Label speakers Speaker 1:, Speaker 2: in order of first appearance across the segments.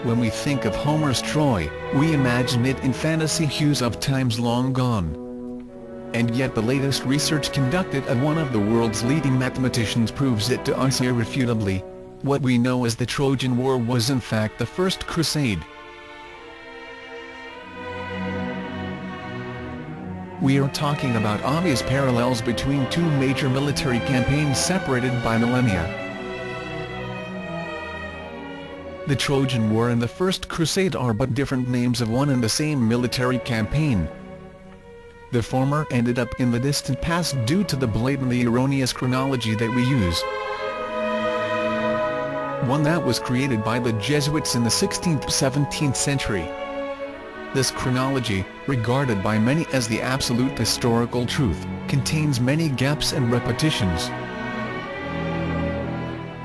Speaker 1: When we think of Homer's Troy, we imagine it in fantasy hues of times long gone. And yet the latest research conducted at one of the world's leading mathematicians proves it to us irrefutably. What we know as the Trojan War was in fact the First Crusade. We are talking about obvious parallels between two major military campaigns separated by millennia. The Trojan War and the First Crusade are but different names of one and the same military campaign. The former ended up in the distant past due to the blatantly erroneous chronology that we use. One that was created by the Jesuits in the 16th-17th century. This chronology, regarded by many as the absolute historical truth, contains many gaps and repetitions.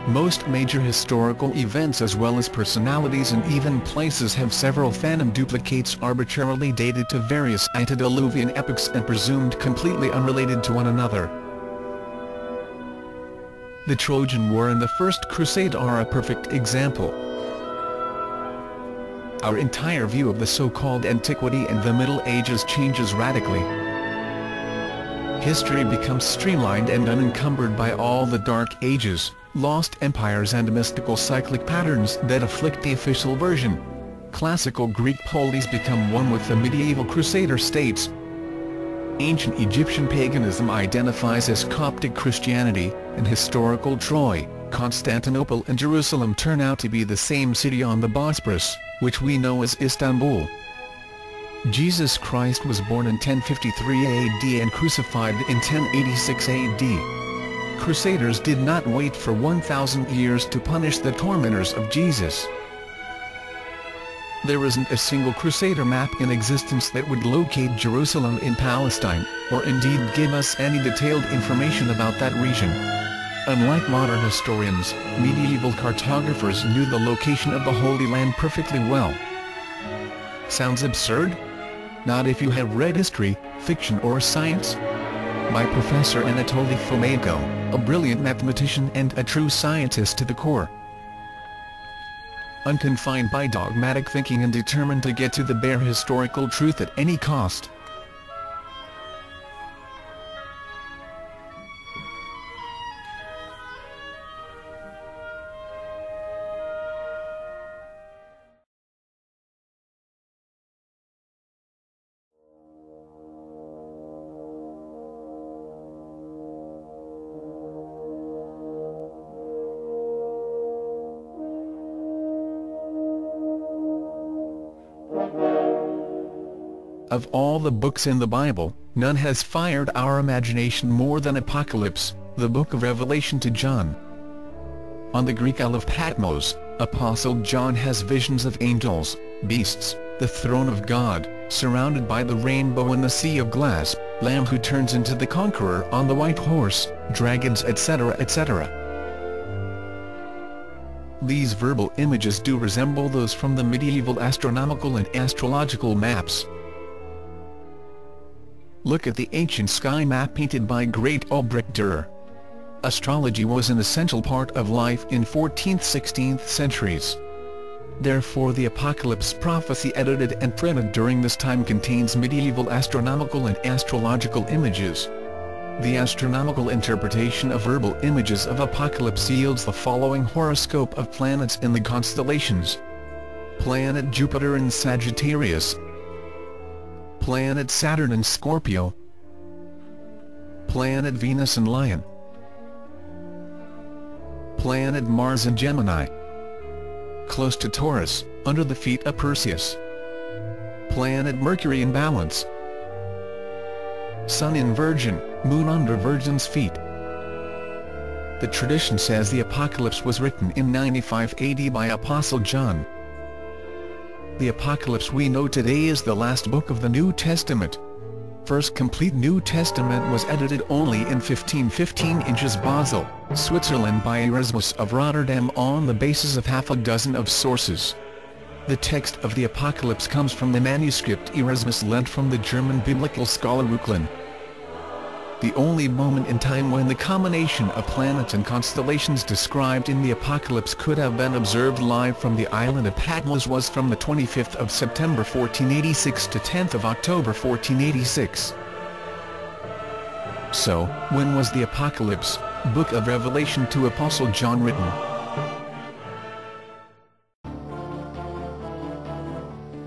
Speaker 1: Most major historical events as well as personalities and even places have several phantom duplicates arbitrarily dated to various antediluvian epochs and presumed completely unrelated to one another. The Trojan War and the First Crusade are a perfect example. Our entire view of the so-called antiquity and the Middle Ages changes radically. History becomes streamlined and unencumbered by all the Dark Ages, lost empires and mystical cyclic patterns that afflict the official version. Classical Greek polis become one with the medieval Crusader states. Ancient Egyptian paganism identifies as Coptic Christianity, and historical Troy, Constantinople and Jerusalem turn out to be the same city on the Bosporus, which we know as Istanbul. Jesus Christ was born in 1053 AD and crucified in 1086 AD. Crusaders did not wait for 1,000 years to punish the tormentors of Jesus. There isn't a single Crusader map in existence that would locate Jerusalem in Palestine, or indeed give us any detailed information about that region. Unlike modern historians, medieval cartographers knew the location of the Holy Land perfectly well. Sounds absurd? Not if you have read history, fiction or science. By Professor Anatoly Fomenko, a brilliant mathematician and a true scientist to the core. Unconfined by dogmatic thinking and determined to get to the bare historical truth at any cost. Of all the books in the Bible, none has fired our imagination more than Apocalypse, the book of Revelation to John. On the Greek Isle of Patmos, Apostle John has visions of angels, beasts, the throne of God, surrounded by the rainbow and the sea of glass, Lamb who turns into the conqueror on the white horse, dragons etc. etc. These verbal images do resemble those from the medieval astronomical and astrological maps. Look at the ancient sky map painted by great Albrecht Dürer. Astrology was an essential part of life in 14th-16th centuries. Therefore the Apocalypse prophecy edited and printed during this time contains medieval astronomical and astrological images. The astronomical interpretation of verbal images of Apocalypse yields the following horoscope of planets in the constellations. Planet Jupiter in Sagittarius, Planet Saturn in Scorpio, Planet Venus in Lion, Planet Mars in Gemini, close to Taurus, under the feet of Perseus, Planet Mercury in Balance, Sun in Virgin, Moon under Virgin's feet. The tradition says the Apocalypse was written in 95 AD by Apostle John. The Apocalypse we know today is the last book of the New Testament. First complete New Testament was edited only in 1515 in Basel, Switzerland by Erasmus of Rotterdam on the basis of half a dozen of sources. The text of the Apocalypse comes from the manuscript Erasmus lent from the German biblical scholar Reuchlin. The only moment in time when the combination of planets and constellations described in the Apocalypse could have been observed live from the island of Patmos was from the 25th of September 1486 to 10th of October 1486. So, when was the Apocalypse, Book of Revelation to Apostle John written?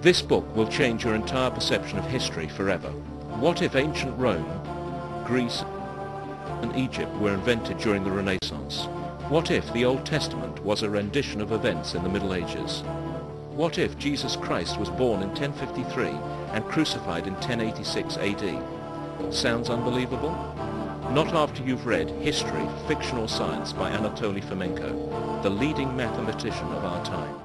Speaker 2: This book will change your entire perception of history forever. What if ancient Rome, Greece and Egypt were invented during the Renaissance? What if the Old Testament was a rendition of events in the Middle Ages? What if Jesus Christ was born in 1053 and crucified in 1086 AD? Sounds unbelievable? Not after you've read History, Fictional Science by Anatoly Fomenko, the leading mathematician of our time.